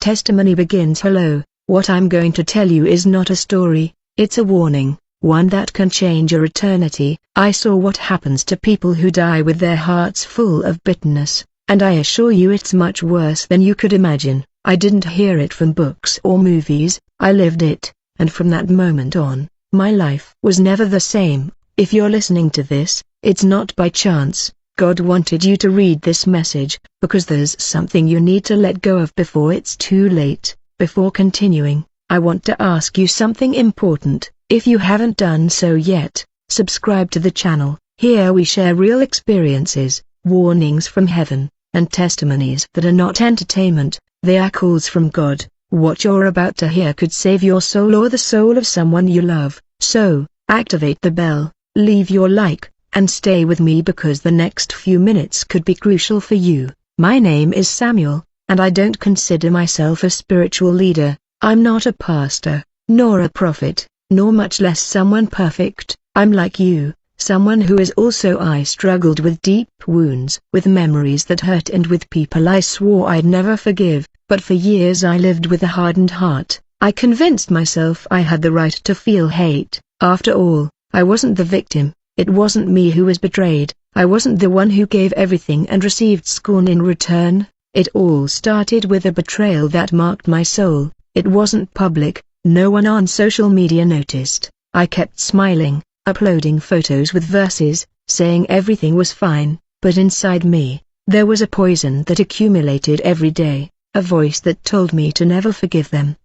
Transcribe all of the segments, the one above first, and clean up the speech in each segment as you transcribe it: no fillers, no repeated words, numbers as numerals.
Testimony begins. Hello, what I'm going to tell you is not a story, it's a warning, one that can change your eternity. I saw what happens to people who die with their hearts full of bitterness, and I assure you it's much worse than you could imagine. I didn't hear it from books or movies, I lived it, and from that moment on, my life was never the same. If you're listening to this, it's not by chance. God wanted you to read this message, because there's something you need to let go of before it's too late. Before continuing, I want to ask you something important. If you haven't done so yet, subscribe to the channel. Here we share real experiences, warnings from heaven, and testimonies that are not entertainment, they are calls from God. What you're about to hear could save your soul or the soul of someone you love. So, activate the bell, leave your like, and stay with me because the next few minutes could be crucial for you. My name is Samuel, and I don't consider myself a spiritual leader. I'm not a pastor, nor a prophet, nor much less someone perfect. I'm like you, someone who is also I struggled with deep wounds, with memories that hurt and with people I swore I'd never forgive, but for years I lived with a hardened heart. I convinced myself I had the right to feel hate. After all, I wasn't the victim. It wasn't me who was betrayed, I wasn't the one who gave everything and received scorn in return. It all started with a betrayal that marked my soul. It wasn't public, no one on social media noticed. I kept smiling, uploading photos with verses, saying everything was fine, but inside me, there was a poison that accumulated every day, a voice that told me to never forgive them,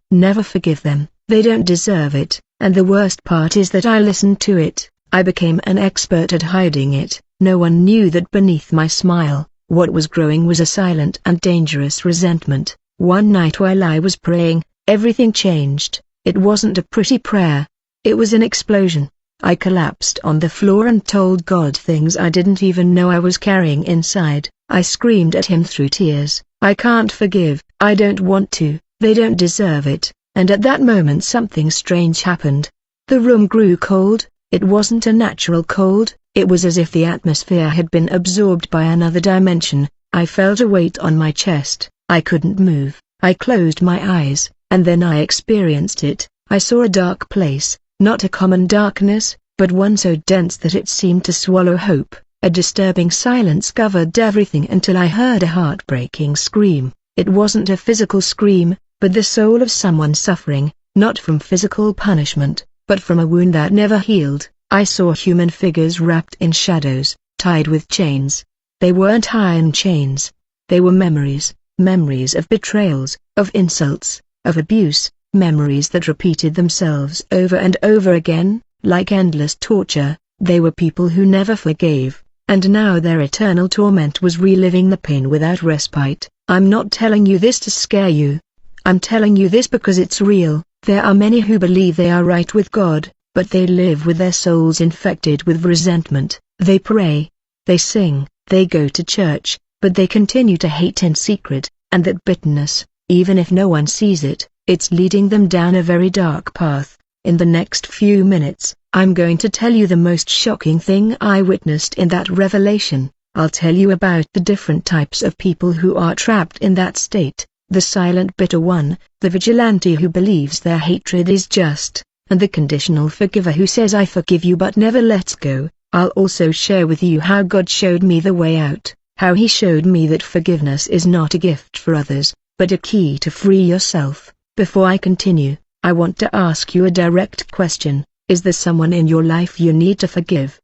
they don't deserve it, and the worst part is that I listened to it. I became an expert at hiding it. No one knew that beneath my smile, what was growing was a silent and dangerous resentment. One night while I was praying, everything changed. It wasn't a pretty prayer. It was an explosion. I collapsed on the floor and told God things I didn't even know I was carrying inside. I screamed at him through tears. I can't forgive, I don't want to, they don't deserve it. And at that moment something strange happened. The room grew cold. It wasn't a natural cold, it was as if the atmosphere had been absorbed by another dimension. I felt a weight on my chest, I couldn't move. I closed my eyes, and then I experienced it. I saw a dark place, not a common darkness, but one so dense that it seemed to swallow hope. A disturbing silence covered everything until I heard a heartbreaking scream. It wasn't a physical scream, but the soul of someone suffering, not from physical punishment, but from a wound that never healed. I saw human figures wrapped in shadows, tied with chains. They weren't iron chains. They were memories of betrayals, of insults, of abuse, memories that repeated themselves over and over again, like endless torture. They were people who never forgave, and now their eternal torment was reliving the pain without respite. I'm not telling you this to scare you. I'm telling you this because it's real. There are many who believe they are right with God, but they live with their souls infected with resentment. They pray, they sing, they go to church, but they continue to hate in secret, and that bitterness, even if no one sees it, it's leading them down a very dark path. In the next few minutes, I'm going to tell you the most shocking thing I witnessed in that revelation. I'll tell you about the different types of people who are trapped in that state. The silent bitter one, the vigilante who believes their hatred is just, and the conditional forgiver who says I forgive you but never lets go. I'll also share with you how God showed me the way out, how He showed me that forgiveness is not a gift for others, but a key to free yourself. Before I continue, I want to ask you a direct question. Is there someone in your life you need to forgive?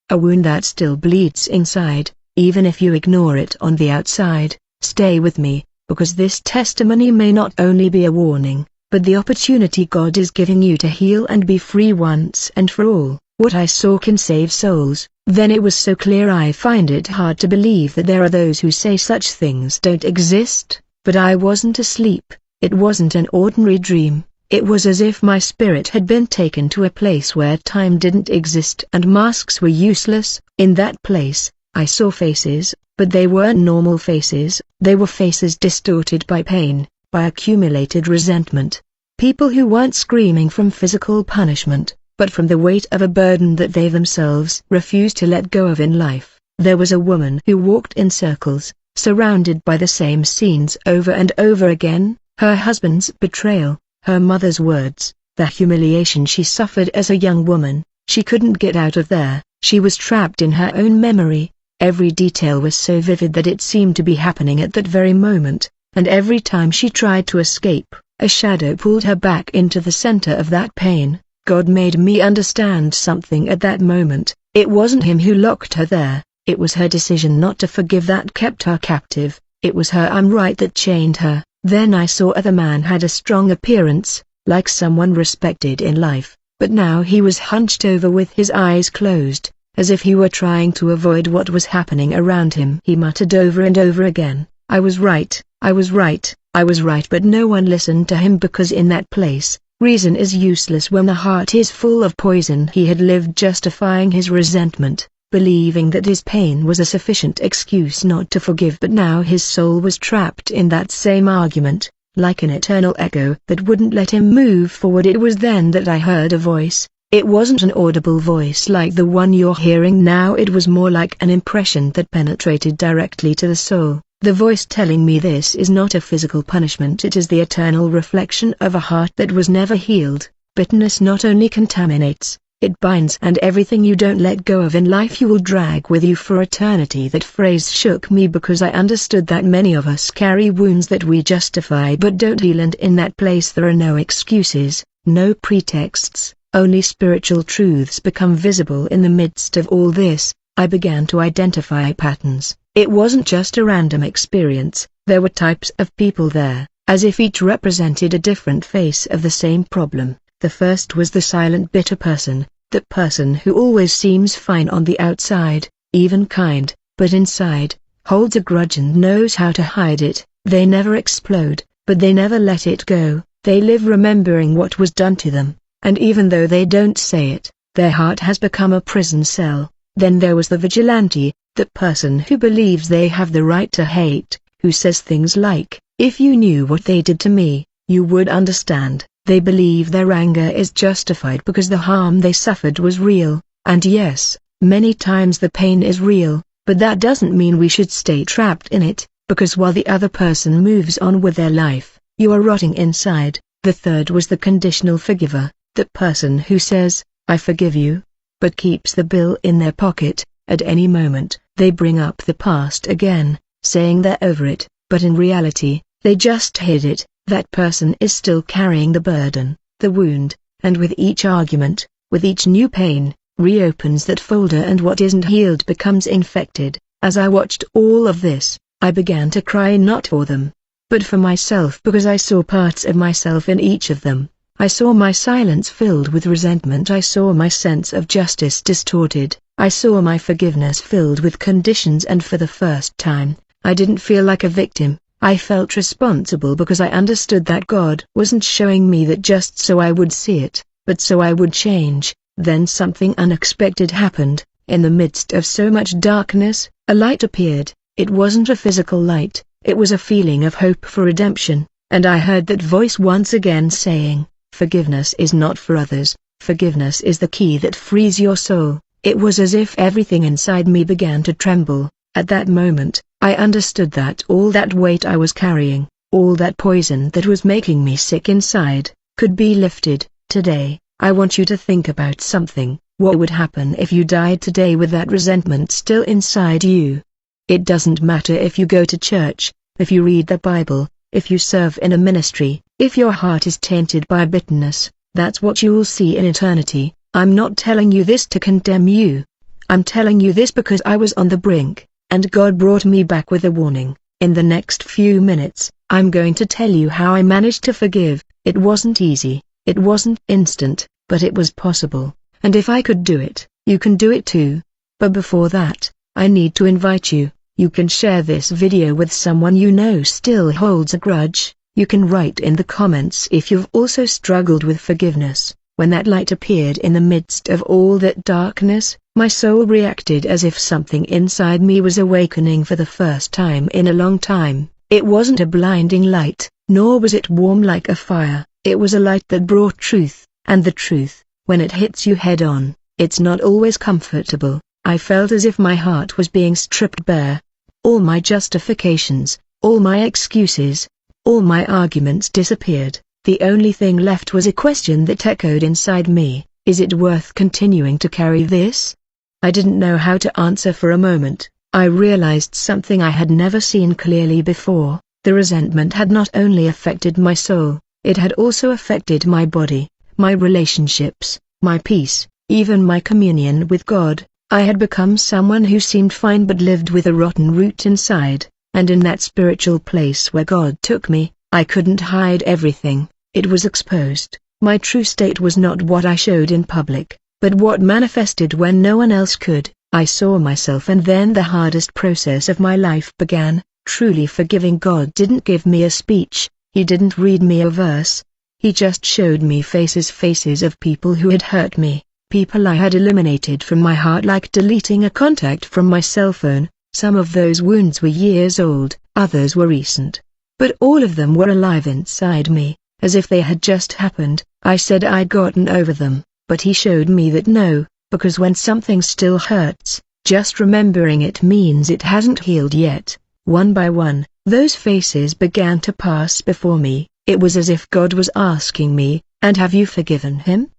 A wound that still bleeds inside, even if you ignore it on the outside. Stay with me, because this testimony may not only be a warning, but the opportunity God is giving you to heal and be free once and for all. What I saw can save souls. Then it was so clear I find it hard to believe that there are those who say such things don't exist, but I wasn't asleep. It wasn't an ordinary dream. It was as if my spirit had been taken to a place where time didn't exist and masks were useless. In that place, I saw faces, but they weren't normal faces. They were faces distorted by pain, by accumulated resentment. People who weren't screaming from physical punishment, but from the weight of a burden that they themselves refused to let go of in life. There was a woman who walked in circles, surrounded by the same scenes over and over again. Her husband's betrayal, her mother's words, the humiliation she suffered as a young woman. She couldn't get out of there. She was trapped in her own memory. Every detail was so vivid that it seemed to be happening at that very moment, and every time she tried to escape, a shadow pulled her back into the center of that pain. God made me understand something at that moment. It wasn't him who locked her there, it was her decision not to forgive that kept her captive. It was her "I'm right" that chained her. Then I saw the man had a strong appearance, like someone respected in life, but now he was hunched over with his eyes closed, as if he were trying to avoid what was happening around him. He muttered over and over again, "I was right, I was right, I was right," but no one listened to him because in that place, reason is useless when the heart is full of poison. He had lived justifying his resentment, believing that his pain was a sufficient excuse not to forgive, but now his soul was trapped in that same argument, like an eternal echo that wouldn't let him move forward. It was then that I heard a voice. It wasn't an audible voice like the one you're hearing now, it was more like an impression that penetrated directly to the soul. The voice telling me this is not a physical punishment, it is the eternal reflection of a heart that was never healed. Bitterness not only contaminates, it binds, and everything you don't let go of in life you will drag with you for eternity. That phrase shook me because I understood that many of us carry wounds that we justify but don't heal, and in that place there are no excuses, no pretexts, only spiritual truths become visible. In the midst of all this, I began to identify patterns. It wasn't just a random experience, there were types of people there, as if each represented a different face of the same problem. The first was the silent bitter person, that person who always seems fine on the outside, even kind, but inside, holds a grudge and knows how to hide it. They never explode, but they never let it go. They live remembering what was done to them, and even though they don't say it, their heart has become a prison cell. Then there was the vigilante, that person who believes they have the right to hate, who says things like, "If you knew what they did to me, you would understand." They believe their anger is justified because the harm they suffered was real, and yes, many times the pain is real, but that doesn't mean we should stay trapped in it, because while the other person moves on with their life, you are rotting inside. The third was the conditional forgiver, that person who says, "I forgive you," but keeps the bill in their pocket. At any moment, they bring up the past again, saying they're over it, but in reality, they just hid it. That person is still carrying the burden, the wound, and with each argument, with each new pain, reopens that folder, and what isn't healed becomes infected. As I watched all of this, I began to cry, not for them, but for myself, because I saw parts of myself in each of them. I saw my silence filled with resentment, I saw my sense of justice distorted, I saw my forgiveness filled with conditions, and for the first time, I didn't feel like a victim. I felt responsible because I understood that God wasn't showing me that just so I would see it, but so I would change. Then something unexpected happened. In the midst of so much darkness, a light appeared. It wasn't a physical light, it was a feeling of hope for redemption, and I heard that voice once again saying, "Forgiveness is not for others, forgiveness is the key that frees your soul." It was as if everything inside me began to tremble. At that moment, I understood that all that weight I was carrying, all that poison that was making me sick inside, could be lifted. Today, I want you to think about something. What would happen if you died today with that resentment still inside you? It doesn't matter if you go to church, if you read the Bible, if you serve in a ministry, if your heart is tainted by bitterness, that's what you'll see in eternity. I'm not telling you this to condemn you. I'm telling you this because I was on the brink, and God brought me back with a warning. In the next few minutes, I'm going to tell you how I managed to forgive. It wasn't easy, it wasn't instant, but it was possible, and if I could do it, you can do it too. But before that, I need to invite you. You can share this video with someone you know still holds a grudge. You can write in the comments if you've also struggled with forgiveness. When that light appeared in the midst of all that darkness, my soul reacted as if something inside me was awakening for the first time in a long time. It wasn't a blinding light, nor was it warm like a fire. It was a light that brought truth, and the truth, when it hits you head on, it's not always comfortable. I felt as if my heart was being stripped bare. All my justifications, all my excuses, All my arguments disappeared. The only thing left was a question that echoed inside me: is it worth continuing to carry this? I didn't know how to answer for a moment. I realized something I had never seen clearly before. The resentment had not only affected my soul, it had also affected my body, my relationships, my peace, even my communion with God. I had become someone who seemed fine but lived with a rotten root inside, and in that spiritual place where God took me, I couldn't hide everything. It was exposed. My true state was not what I showed in public, but what manifested when no one else could. I saw myself, and then the hardest process of my life began. Truly forgiving God didn't give me a speech, He didn't read me a verse. He just showed me faces of people who had hurt me, people I had eliminated from my heart like deleting a contact from my cell phone. Some of those wounds were years old, others were recent. But all of them were alive inside me, as if they had just happened. I said I'd gotten over them, but He showed me that no, because when something still hurts, just remembering it means it hasn't healed yet. One by one, those faces began to pass before me. It was as if God was asking me, "And have you forgiven him?"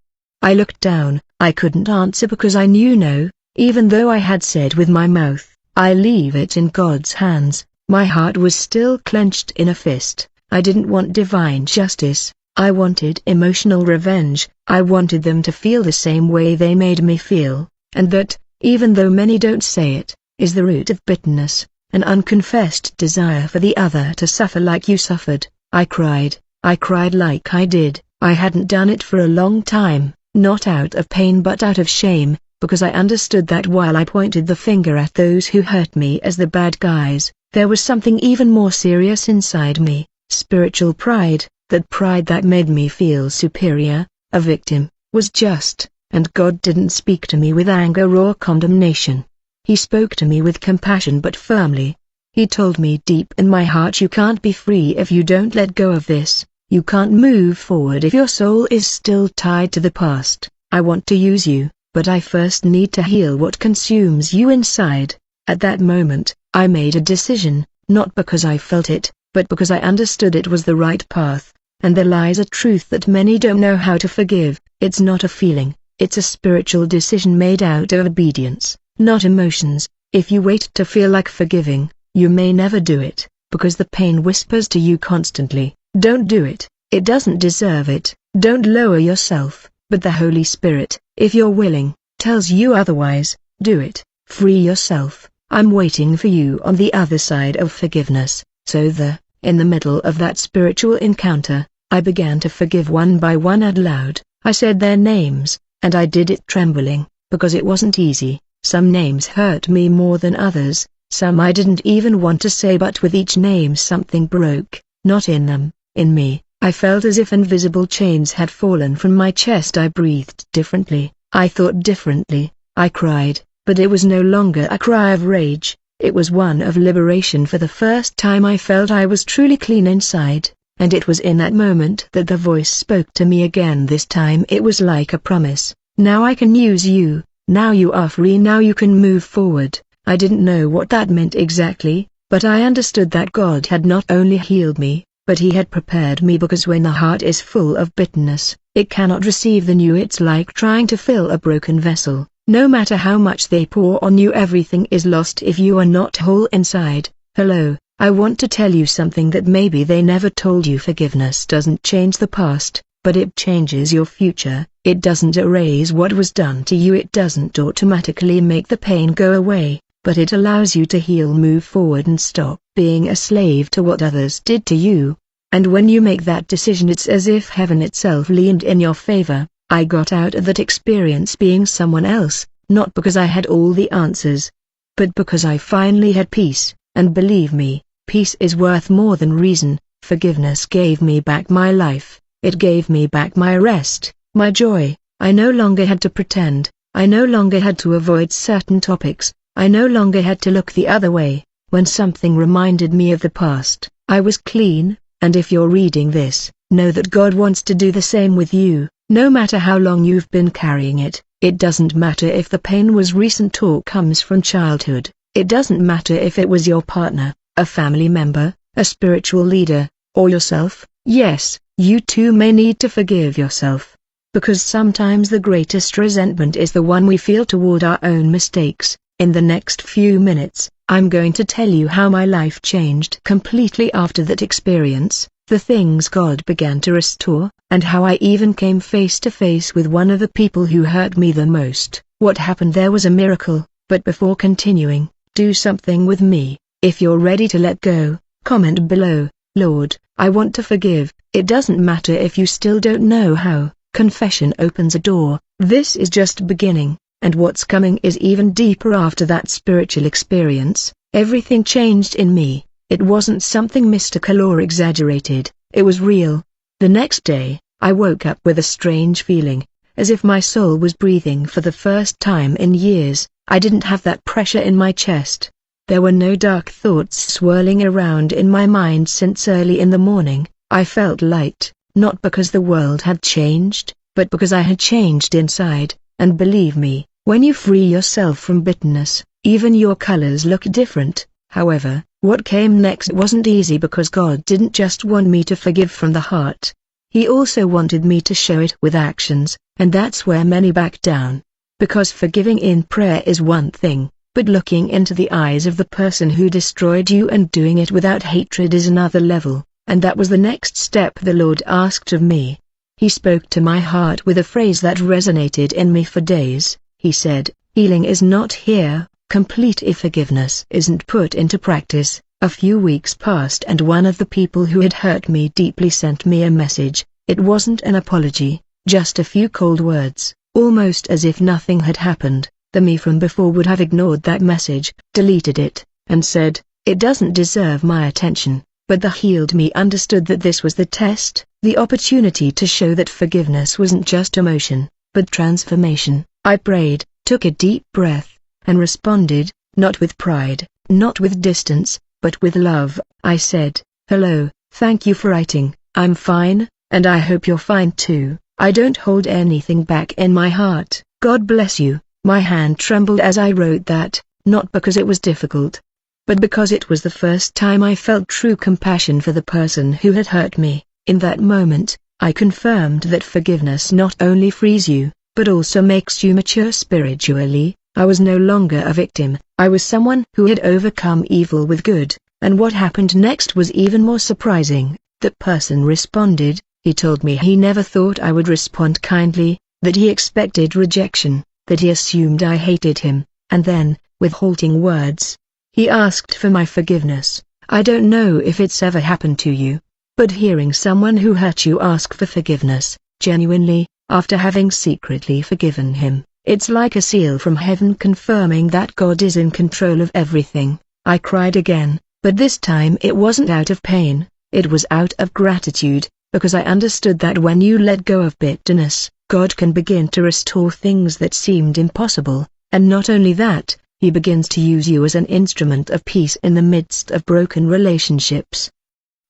I looked down. I couldn't answer because I knew no, even though I had said with my mouth, "I leave it in God's hands." My heart was still clenched in a fist. I didn't want divine justice. I wanted emotional revenge. I wanted them to feel the same way they made me feel, and that, even though many don't say it, is the root of bitterness, an unconfessed desire for the other to suffer like you suffered. I cried like I did. I hadn't done it for a long time, not out of pain but out of shame, because I understood that while I pointed the finger at those who hurt me as the bad guys, there was something even more serious inside me, spiritual pride. That pride that made me feel superior, a victim, was just, and God didn't speak to me with anger or condemnation. He spoke to me with compassion but firmly. He told me deep in my heart, you can't be free if you don't let go of this. You can't move forward if your soul is still tied to the past. I want to use you, but I first need to heal what consumes you inside. At that moment, I made a decision, not because I felt it, but because I understood it was the right path. And there lies a truth that many don't know how to forgive. It's not a feeling, it's a spiritual decision made out of obedience, not emotions. If you wait to feel like forgiving, you may never do it, because the pain whispers to you constantly, "Don't do it, it doesn't deserve it." Don't lower yourself, but the Holy Spirit, if you're willing, tells you otherwise. Do it, free yourself. I'm waiting for you on the other side of forgiveness. So in the middle of that spiritual encounter, I began to forgive one by one out loud. I said their names, and I did it trembling, because it wasn't easy. Some names hurt me more than others, some I didn't even want to say, but with each name something broke, not in them, in me. I felt as if invisible chains had fallen from my chest. I breathed differently, I thought differently, I cried, but it was no longer a cry of rage. It was one of liberation. For the first time I felt I was truly clean inside, and it was in that moment that the voice spoke to me again. This time it was like a promise. Now I can use you, now you are free, now you can move forward. I didn't know what that meant exactly, but I understood that God had not only healed me, but He had prepared me, because when the heart is full of bitterness, it cannot receive the new. It's like trying to fill a broken vessel. No matter how much they pour on you, everything is lost if you are not whole inside. Hello, I want to tell you something that maybe they never told you. Forgiveness doesn't change the past, but it changes your future. It doesn't erase what was done to you. It doesn't automatically make the pain go away, but it allows you to heal, move forward, and stop being a slave to what others did to you. And when you make that decision, it's as if heaven itself leaned in your favor. I got out of that experience being someone else, not because I had all the answers, but because I finally had peace. And believe me, peace is worth more than reason. Forgiveness gave me back my life. It gave me back my rest, my joy. I no longer had to pretend. I no longer had to avoid certain topics. I no longer had to look the other way when something reminded me of the past. I was clean, and if you're reading this, know that God wants to do the same with you. No matter how long you've been carrying it, it doesn't matter if the pain was recent or comes from childhood. It doesn't matter if it was your partner, a family member, a spiritual leader, Or yourself? Yes, you too may need to forgive yourself. Because sometimes the greatest resentment is the one we feel toward our own mistakes. In the next few minutes, I'm going to tell you how my life changed completely after that experience, the things God began to restore, and how I even came face to face with one of the people who hurt me the most. What happened there was a miracle, but before continuing, do something with me. If you're ready to let go, comment below, Lord, I want to forgive. It doesn't matter if you still don't know how. Confession opens a door. This is just beginning, and what's coming is even deeper after that spiritual experience. Everything changed in me. It wasn't something mystical or exaggerated, it was real. The next day, I woke up with a strange feeling, as if my soul was breathing for the first time in years. I didn't have that pressure in my chest. There were no dark thoughts swirling around in my mind since early in the morning. I felt light, not because the world had changed, but because I had changed inside. And believe me, when you free yourself from bitterness, even your colors look different. However, what came next wasn't easy because God didn't just want me to forgive from the heart. He also wanted me to show it with actions, and that's where many back down. Because forgiving in prayer is one thing, but looking into the eyes of the person who destroyed you and doing it without hatred is another level, and that was the next step the Lord asked of me. He spoke to my heart with a phrase that resonated in me for days. He said, healing is not here, complete if forgiveness isn't put into practice. A few weeks passed and one of the people who had hurt me deeply sent me a message. It wasn't an apology, just a few cold words, almost as if nothing had happened. The me from before would have ignored that message, deleted it, and said, it doesn't deserve my attention. But the healed me understood that this was the test, the opportunity to show that forgiveness wasn't just emotion, but transformation. I prayed, took a deep breath, and responded, not with pride, not with distance, but with love. I said, hello, thank you for writing, I'm fine, and I hope you're fine too. I don't hold anything back in my heart. God bless you. My hand trembled as I wrote that, not because it was difficult, but because it was the first time I felt true compassion for the person who had hurt me. In that moment, I confirmed that forgiveness not only frees you, but also makes you mature spiritually. I was no longer a victim, I was someone who had overcome evil with good, and what happened next was even more surprising. That person responded. He told me he never thought I would respond kindly, that he expected rejection, that he assumed I hated him, and then, with halting words, he asked for my forgiveness. I don't know if it's ever happened to you, but hearing someone who hurt you ask for forgiveness, genuinely, after having secretly forgiven him, it's like a seal from heaven confirming that God is in control of everything. I cried again, but this time it wasn't out of pain, it was out of gratitude, because I understood that when you let go of bitterness, God can begin to restore things that seemed impossible, and not only that, He begins to use you as an instrument of peace in the midst of broken relationships.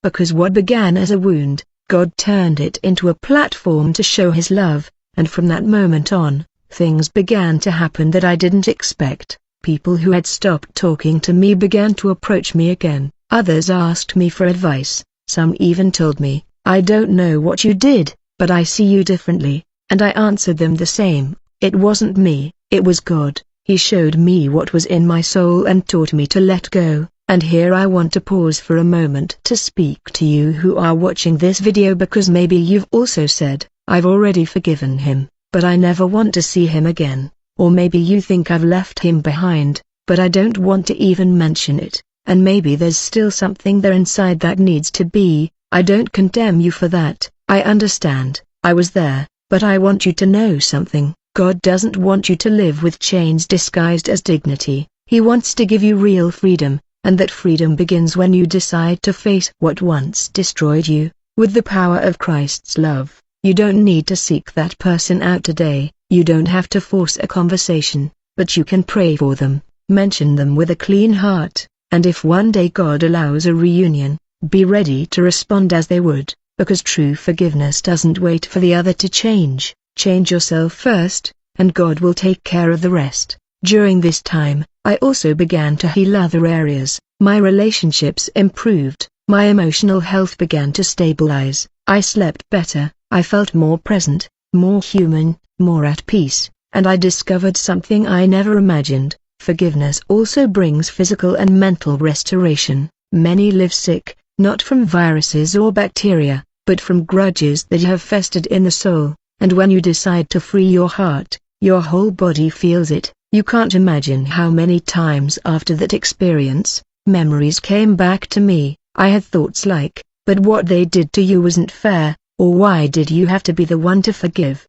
Because what began as a wound, God turned it into a platform to show His love, and from that moment on, things began to happen that I didn't expect. People who had stopped talking to me began to approach me again, others asked me for advice, some even told me, I don't know what you did, but I see you differently, and I answered them the same. It wasn't me, it was God. He showed me what was in my soul and taught me to let go. And here I want to pause for a moment to speak to you who are watching this video, because maybe you've also said, I've already forgiven him, but I never want to see him again. Or maybe you think I've left him behind, but I don't want to even mention it, and maybe there's still something there inside that needs to be. I don't condemn you for that. I understand, I was there, but I want you to know something. God doesn't want you to live with chains disguised as dignity. He wants to give you real freedom, and that freedom begins when you decide to face what once destroyed you, with the power of Christ's love. You don't need to seek that person out today, you don't have to force a conversation, but you can pray for them, mention them with a clean heart, and if one day God allows a reunion, be ready to respond as they would, because true forgiveness doesn't wait for the other to change. Change yourself first, and God will take care of the rest. During this time, I also began to heal other areas. My relationships improved, My emotional health began to stabilize. I slept better, I felt more present, more human, more at peace, and I discovered something I never imagined. Forgiveness also brings physical and mental restoration. Many live sick, not from viruses or bacteria, but from grudges that have festered in the soul, and when you decide to free your heart, your whole body feels it. You can't imagine how many times after that experience, memories came back to me. I had thoughts like, but what they did to you wasn't fair, or why did you have to be the one to forgive?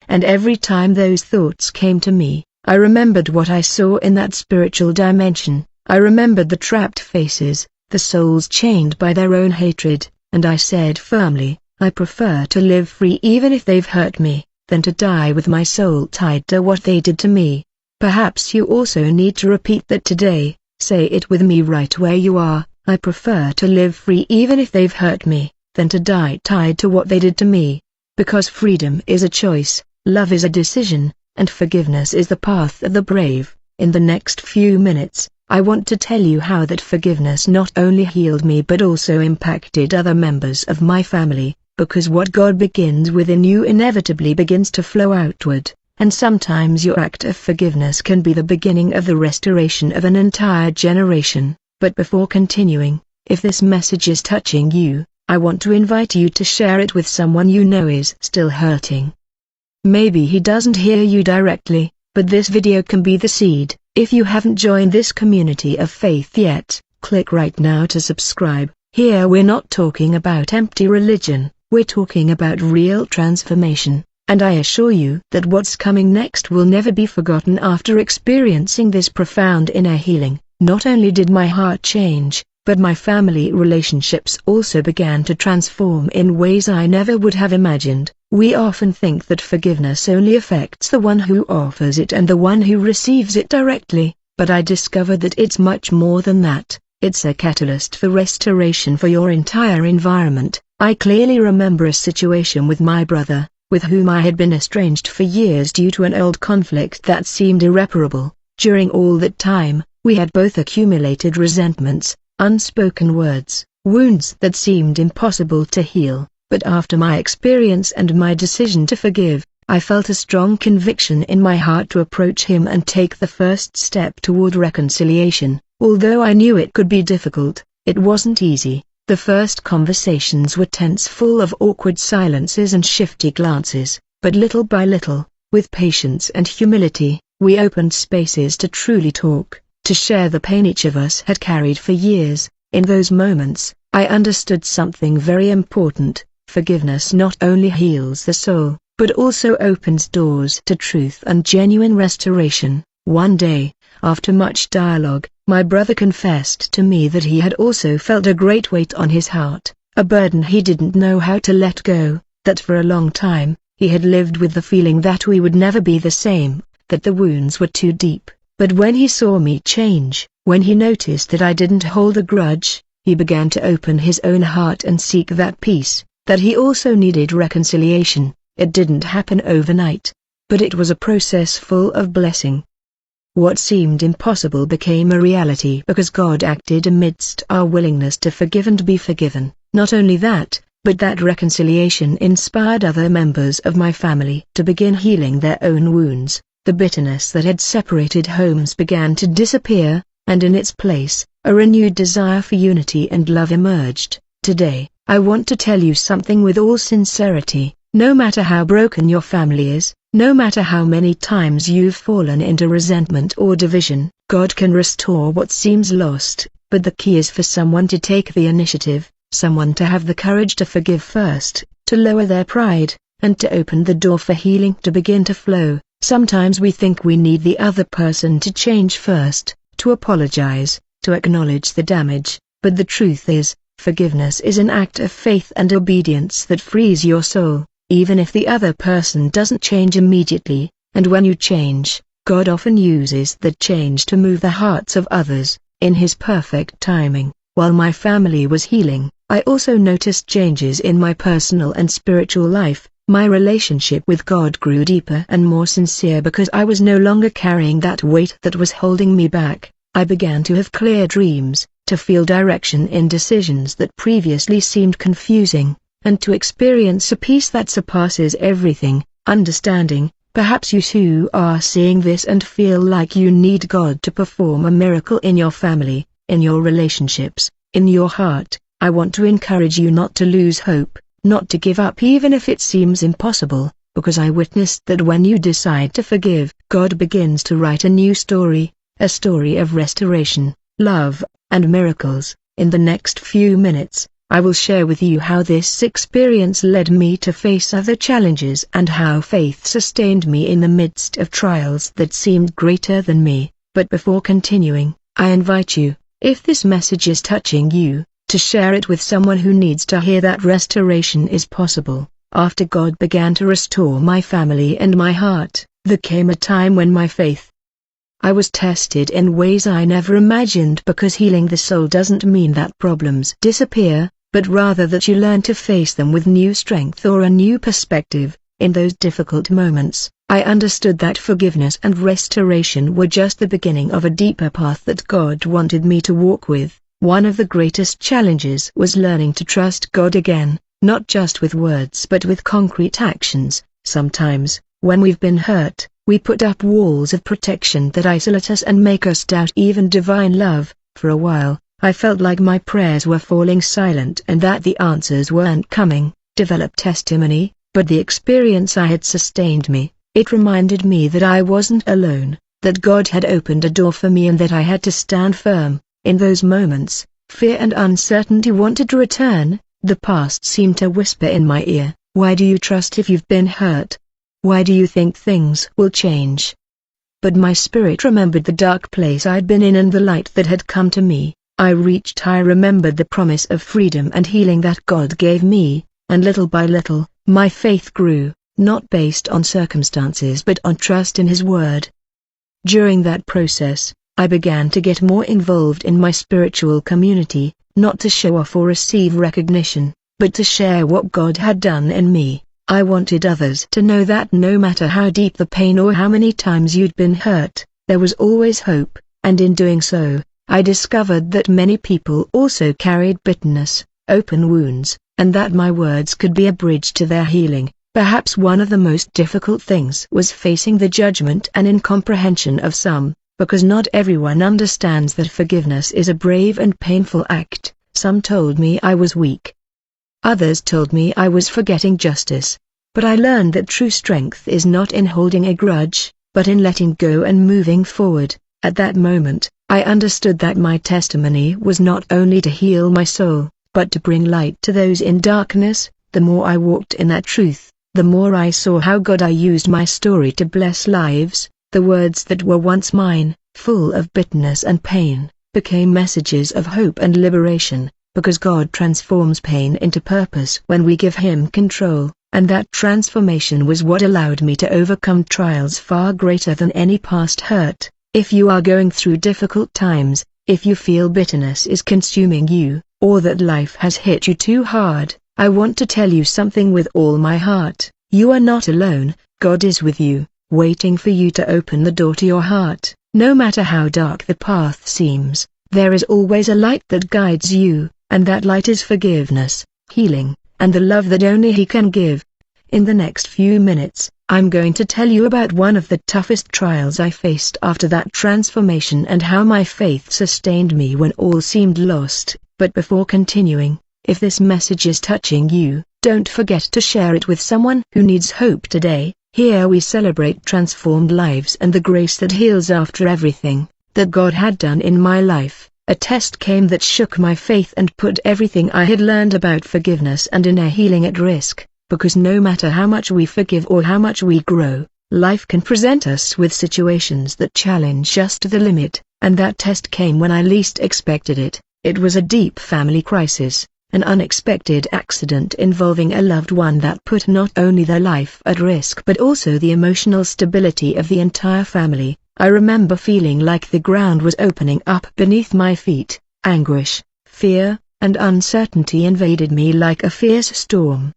And every time those thoughts came to me, I remembered what I saw in that spiritual dimension. I remembered the trapped faces, the souls chained by their own hatred, and I said firmly, I prefer to live free even if they've hurt me, than to die with my soul tied to what they did to me. Perhaps you also need to repeat that today. Say it with me right where you are. I prefer to live free even if they've hurt me, than to die tied to what they did to me. Because freedom is a choice, love is a decision, and forgiveness is the path of the brave. In the next few minutes, I want to tell you how that forgiveness not only healed me but also impacted other members of my family, because what God begins within you inevitably begins to flow outward, and sometimes your act of forgiveness can be the beginning of the restoration of an entire generation. But before continuing, if this message is touching you, I want to invite you to share it with someone you know is still hurting. Maybe he doesn't hear you directly, but this video can be the seed. If you haven't joined this community of faith yet, click right now to subscribe. Here we're not talking about empty religion, we're talking about real transformation, and I assure you that what's coming next will never be forgotten. After experiencing this profound inner healing, not only did my heart change, but my family relationships also began to transform in ways I never would have imagined. We often think that forgiveness only affects the one who offers it and the one who receives it directly, but I discovered that it's much more than that. It's a catalyst for restoration for your entire environment. I clearly remember a situation with my brother, with whom I had been estranged for years due to an old conflict that seemed irreparable. During all that time, we had both accumulated resentments, unspoken words, wounds that seemed impossible to heal. But after my experience and my decision to forgive, I felt a strong conviction in my heart to approach him and take the first step toward reconciliation. Although I knew it could be difficult, it wasn't easy. The first conversations were tense, full of awkward silences and shifty glances, but little by little, with patience and humility, we opened spaces to truly talk, to share the pain each of us had carried for years. In those moments, I understood something very important. Forgiveness not only heals the soul, but also opens doors to truth and genuine restoration. One day, after much dialogue, my brother confessed to me that he had also felt a great weight on his heart, a burden he didn't know how to let go, that for a long time, he had lived with the feeling that we would never be the same, that the wounds were too deep. But when he saw me change, when he noticed that I didn't hold a grudge, he began to open his own heart and seek that peace, that he also needed reconciliation. It didn't happen overnight, but it was a process full of blessing. What seemed impossible became a reality because God acted amidst our willingness to forgive and be forgiven. Not only that, but that reconciliation inspired other members of my family to begin healing their own wounds. The bitterness that had separated homes began to disappear, and in its place, a renewed desire for unity and love emerged. Today, I want to tell you something with all sincerity. No matter how broken your family is, no matter how many times you've fallen into resentment or division, God can restore what seems lost. But the key is for someone to take the initiative, someone to have the courage to forgive first, to lower their pride, and to open the door for healing to begin to flow. Sometimes we think we need the other person to change first, to apologize, to acknowledge the damage, but the truth is, forgiveness is an act of faith and obedience that frees your soul, even if the other person doesn't change immediately. And when you change, God often uses that change to move the hearts of others, in His perfect timing. While my family was healing, I also noticed changes in my personal and spiritual life. My relationship with God grew deeper and more sincere because I was no longer carrying that weight that was holding me back. I began to have clear dreams, to feel direction in decisions that previously seemed confusing, and to experience a peace that surpasses everything, understanding. Perhaps you too are seeing this and feel like you need God to perform a miracle in your family, in your relationships, in your heart. I want to encourage you not to lose hope, not to give up even if it seems impossible, because I witnessed that when you decide to forgive, God begins to write a new story, a story of restoration, love, and miracles. In the next few minutes, I will share with you how this experience led me to face other challenges and how faith sustained me in the midst of trials that seemed greater than me. But before continuing, I invite you, if this message is touching you, to share it with someone who needs to hear that restoration is possible. After God began to restore my family and my heart, there came a time when my faith I was tested in ways I never imagined, because healing the soul doesn't mean that problems disappear, but rather that you learn to face them with new strength or a new perspective. In those difficult moments, I understood that forgiveness and restoration were just the beginning of a deeper path that God wanted me to walk with. One of the greatest challenges was learning to trust God again, not just with words but with concrete actions. Sometimes, when we've been hurt, we put up walls of protection that isolate us and make us doubt even divine love. For a while, I felt like my prayers were falling silent and that the answers weren't coming. Developed testimony, but the experience I had sustained me. It reminded me that I wasn't alone, that God had opened a door for me and that I had to stand firm. In those moments, fear and uncertainty wanted to return. The past seemed to whisper in my ear, "Why do you trust if you've been hurt? Why do you think things will change?" But my spirit remembered the dark place I'd been in and the light that had come to me. I remembered the promise of freedom and healing that God gave me, and little by little, my faith grew, not based on circumstances but on trust in His word. During that process, I began to get more involved in my spiritual community, not to show off or receive recognition, but to share what God had done in me. I wanted others to know that no matter how deep the pain or how many times you'd been hurt, there was always hope, and in doing so, I discovered that many people also carried bitterness, open wounds, and that my words could be a bridge to their healing. Perhaps one of the most difficult things was facing the judgment and incomprehension of some, because not everyone understands that forgiveness is a brave and painful act. Some told me I was weak. Others told me I was forgetting justice. But I learned that true strength is not in holding a grudge, but in letting go and moving forward. At that moment, I understood that my testimony was not only to heal my soul, but to bring light to those in darkness. The more I walked in that truth, the more I saw how God used my story to bless lives. The words that were once mine, full of bitterness and pain, became messages of hope and liberation, because God transforms pain into purpose when we give Him control, and that transformation was what allowed me to overcome trials far greater than any past hurt. If you are going through difficult times, if you feel bitterness is consuming you, or that life has hit you too hard, I want to tell you something with all my heart. You are not alone. God is with you, waiting for you to open the door to your heart. No matter how dark the path seems, there is always a light that guides you, and that light is forgiveness, healing, and the love that only He can give. In the next few minutes, I'm going to tell you about one of the toughest trials I faced after that transformation and how my faith sustained me when all seemed lost. But before continuing, if this message is touching you, don't forget to share it with someone who needs hope today. Here we celebrate transformed lives and the grace that heals. After everything that God had done in my life, a test came that shook my faith and put everything I had learned about forgiveness and inner healing at risk. Because no matter how much we forgive or how much we grow, life can present us with situations that challenge us to the limit, and that test came when I least expected it. It was a deep family crisis, an unexpected accident involving a loved one that put not only their life at risk but also the emotional stability of the entire family. I remember feeling like the ground was opening up beneath my feet. Anguish, fear, and uncertainty invaded me like a fierce storm.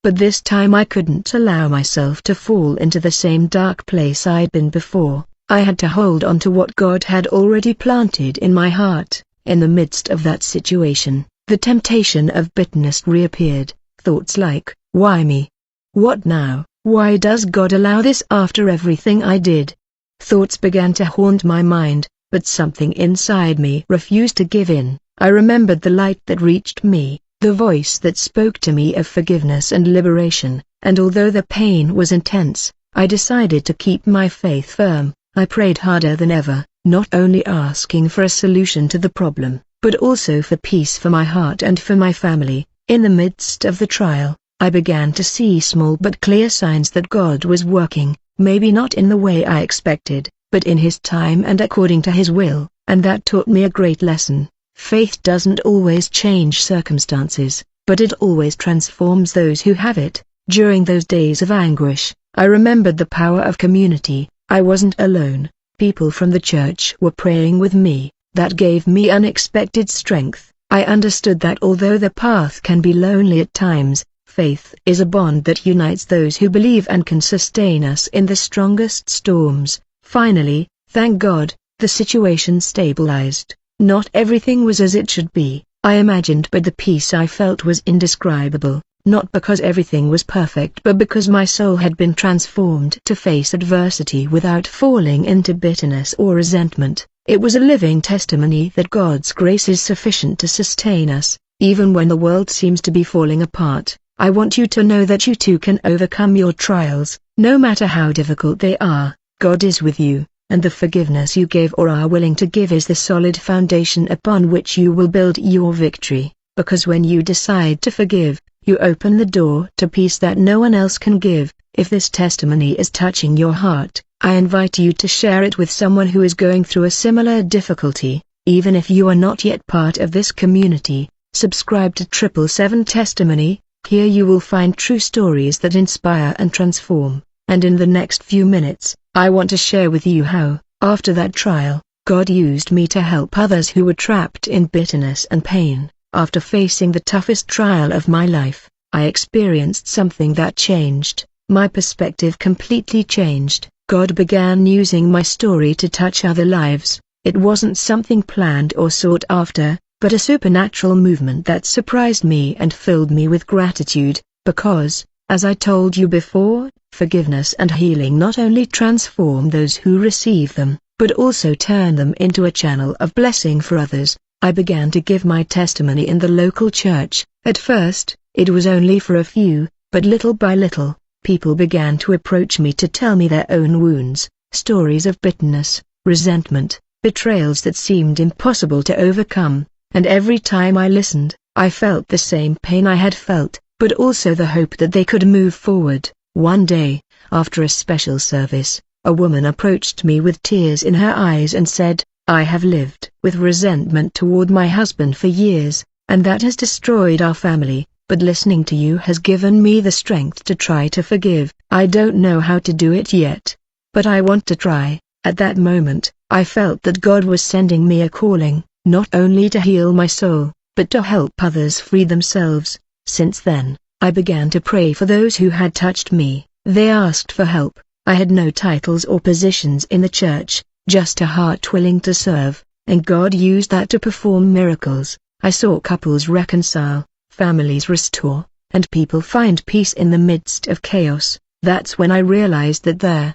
But this time I couldn't allow myself to fall into the same dark place I'd been before. I had to hold on to what God had already planted in my heart. In the midst of that situation, the temptation of bitterness reappeared. Thoughts like, why me? What now? Why does God allow this after everything I did? Thoughts began to haunt my mind, but something inside me refused to give in. I remembered the light that reached me, the voice that spoke to me of forgiveness and liberation, and although the pain was intense, I decided to keep my faith firm. I prayed harder than ever, not only asking for a solution to the problem, but also for peace for my heart and for my family. In the midst of the trial, I began to see small but clear signs that God was working, maybe not in the way I expected, but in His time and according to His will, and that taught me a great lesson. Faith doesn't always change circumstances, but it always transforms those who have it. During those days of anguish, I remembered the power of community. I wasn't alone. People from the church were praying with me. That gave me unexpected strength. I understood that although the path can be lonely at times, faith is a bond that unites those who believe and can sustain us in the strongest storms. Finally, thank God, the situation stabilized. Not everything was as it should be, I imagined, but the peace I felt was indescribable, not because everything was perfect but because my soul had been transformed to face adversity without falling into bitterness or resentment. It was a living testimony that God's grace is sufficient to sustain us, even when the world seems to be falling apart. I want you to know that you too can overcome your trials, no matter how difficult they are. God is with you, and the forgiveness you gave or are willing to give is the solid foundation upon which you will build your victory, because when you decide to forgive, you open the door to peace that no one else can give. If this testimony is touching your heart, I invite you to share it with someone who is going through a similar difficulty. Even if you are not yet part of this community, subscribe to 777 Testimony. Here you will find true stories that inspire and transform. And in the next few minutes, I want to share with you how, after that trial, God used me to help others who were trapped in bitterness and pain. After facing the toughest trial of my life, I experienced something that changed. My perspective completely changed. God began using my story to touch other lives. It wasn't something planned or sought after, but a supernatural movement that surprised me and filled me with gratitude, because, as I told you before, forgiveness and healing not only transform those who receive them, but also turn them into a channel of blessing for others. I began to give my testimony in the local church. At first, it was only for a few, but little by little, people began to approach me to tell me their own wounds, stories of bitterness, resentment, betrayals that seemed impossible to overcome, and every time I listened, I felt the same pain I had felt, but also the hope that they could move forward. One day, after a special service, a woman approached me with tears in her eyes and said, "I have lived with resentment toward my husband for years, and that has destroyed our family, but listening to you has given me the strength to try to forgive. I don't know how to do it yet, but I want to try." At that moment, I felt that God was sending me a calling, not only to heal my soul, but to help others free themselves. Since then, I began to pray for those who had touched me. They asked for help. I had no titles or positions in the church, just a heart willing to serve, and God used that to perform miracles. I saw couples reconcile, families restore, and people find peace in the midst of chaos. That's when I realized that there